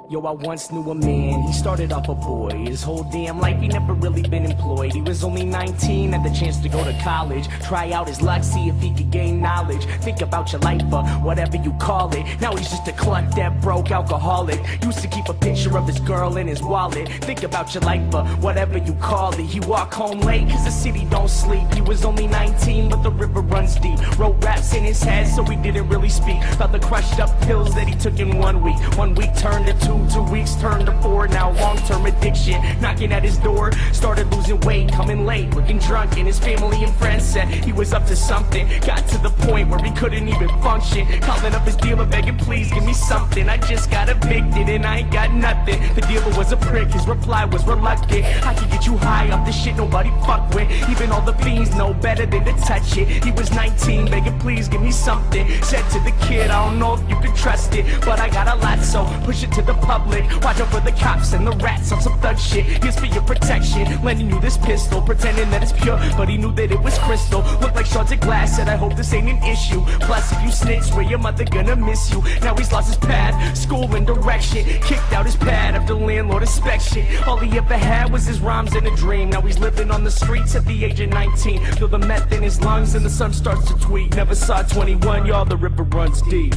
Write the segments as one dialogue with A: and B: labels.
A: Yo, I once knew a man, he started off a boy. His whole damn life he never really been employed. He was only 19, had the chance to go to college, try out his luck, see if he could gain knowledge. Think about your life, whatever you call it. Now he's just a cluck that broke alcoholic. Used to keep a picture of his girl in his wallet. Think about your life, whatever you call it. He walked home late cause the city don't sleep. He was only 19 but the river runs deep. Wrote raps in his head so he didn't really speak about the crushed up pills that he took in 1 week. 1 week turned to 2 weeks turned to 4. Now long-term addiction knocking at his door. Started losing weight, coming late, looking drunk, and his family and friends said he was up to something. Got to the point where he couldn't even function, calling up his dealer begging, please give me something. I just got evicted and I ain't got nothing. The dealer was a prick, his reply was reluctant. I can get you high off the shit nobody fuck with. Even all the fiends know better than to touch it. He was 19 begging, please give me something. Said to the kid, I don't know if you can trust it, but I got a lot, so push it to the public. Watch out for the cops and the rats on some thug shit. Here's for your protection, lending you this pistol, pretending that it's pure, but he knew that it was crystal. Looked like shards of glass, said I hope this ain't an issue. Plus if you snitch, swear your mother gonna miss you. Now he's lost his path, school and direction, kicked out his pad after landlord inspection. All he ever had was his rhymes and a dream. Now he's living on the streets at the age of 19. Feel the meth in his lungs and the sun starts to tweet. Never saw 21, y'all, the river runs deep.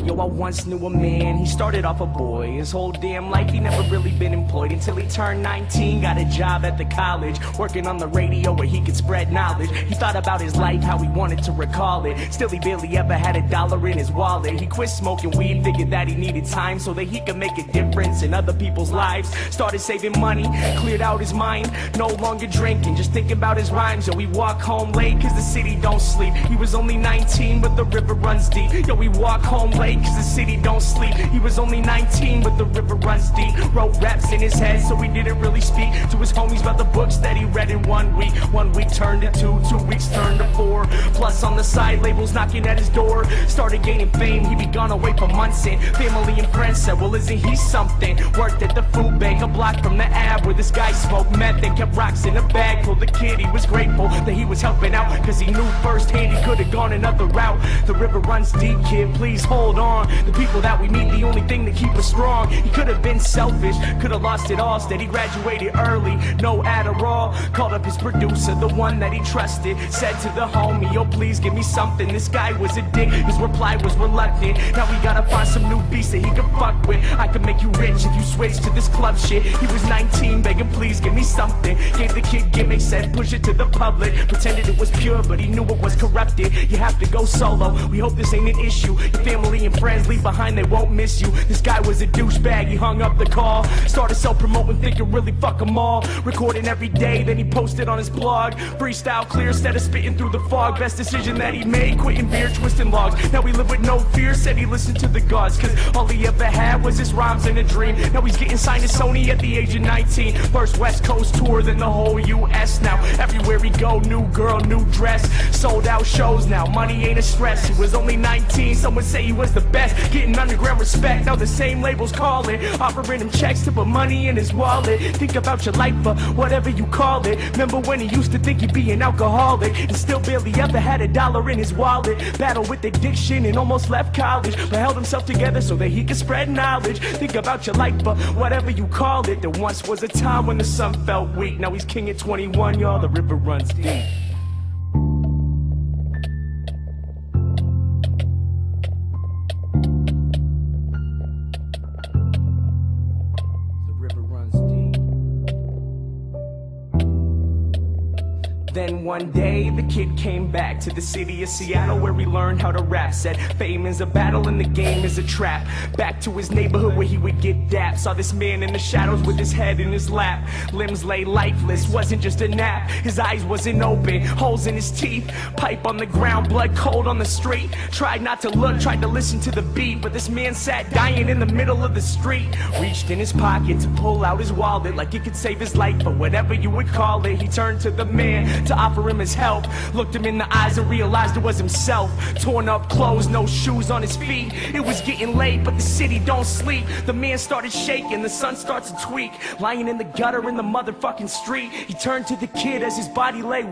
A: Yo, I once knew a man, he started off a boy. His whole damn life he never really been employed until he turned 19, got a job at the college, working on the radio where he could spread knowledge. He thought about his life, how he wanted to recall it. Still he barely ever had $1 in his wallet. He quit smoking weed, figured that he needed time so that he could make a difference in other people's lives. Started saving money, cleared out his mind, no longer drinking, just thinking about his rhymes. Yo, he walked home late cause the city don't sleep. He was only 19 but the river runs deep. Yo, he walked home late cause the city don't sleep. He was only 19 but the river runs deep. Wrote raps in his head so he didn't really speak to his homies about the books that he read in 1 week. 1 week turned to 2 weeks turned to 4. Plus on the side labels knocking at his door. Started gaining fame, he'd be gone away for months, and family and friends said, well isn't he something? Worked at the food bank a block from the ab where this guy smoked meth and kept rocks in a bag. Told the kid he was grateful that he was helping out cause he knew firsthand he could have gone another route. The river runs deep, kid, please hold on. The people that we meet, the only thing that keep us strong. He could have been selfish, could have lost it all. Instead he graduated early, no Adderall. Called up his producer, the one that he trusted. Said to the homie, yo please give me something. This guy was a dick, his reply was reluctant. Now we gotta find some new beats that he can fuck with. I can make you rich if you switch to this club shit. He was 19 begging please give me something. Gave the kid gimmicks, said push it to the public. Pretended it was pure but he knew it was corrupted. You have to go solo, we hope this ain't an issue. Your family and friends leave behind, they won't miss you. This guy was a douchebag, he hung up the call. Started self-promoting, thinking really fuck them all. Recording every day, then he posted on his blog. Freestyle clear, instead of spitting through the fog. Best decision that he made, quitting beer, twisting logs. Now he live with no fear, said he listened to the gods, cause all he ever had was his rhymes and a dream. Now he's getting signed to Sony at the age of 19. First West Coast tour, then the whole US. Now everywhere he go, new girl, new dress. Sold out shows now, money ain't a stress. He was only 19, someone say he was the best. Getting underground respect, now the same labels calling, offering him checks to put money in his wallet. Think about your life, whatever you call it. Remember when he used to think he'd be an alcoholic and still barely ever had $1 in his wallet. Battled with addiction and almost left college, but held himself together so that he could spread knowledge. Think about your life, whatever you call it. There once was a time when the sun felt weak. Now he's king at 21, y'all, the river runs deep. Then one day the kid came back to the city of Seattle where he learned how to rap. Said fame is a battle and the game is a trap. Back to his neighborhood where he would get dapped. Saw this man in the shadows with his head in his lap. Limbs lay lifeless, wasn't just a nap. His eyes wasn't open, holes in his teeth. Pipe on the ground, blood cold on the street. Tried not to look, tried to listen to the beat, but this man sat dying in the middle of the street. Reached in his pocket to pull out his wallet like it could save his life, but whatever you would call it. He turned to the man to offer him his help. Looked him in the eyes and realized it was himself. Torn up clothes, no shoes on his feet. It was getting late, but the city don't sleep. The man started shaking, the sun starts to tweak. Lying in the gutter in the motherfucking street, he turned to the kid as his body lay weak.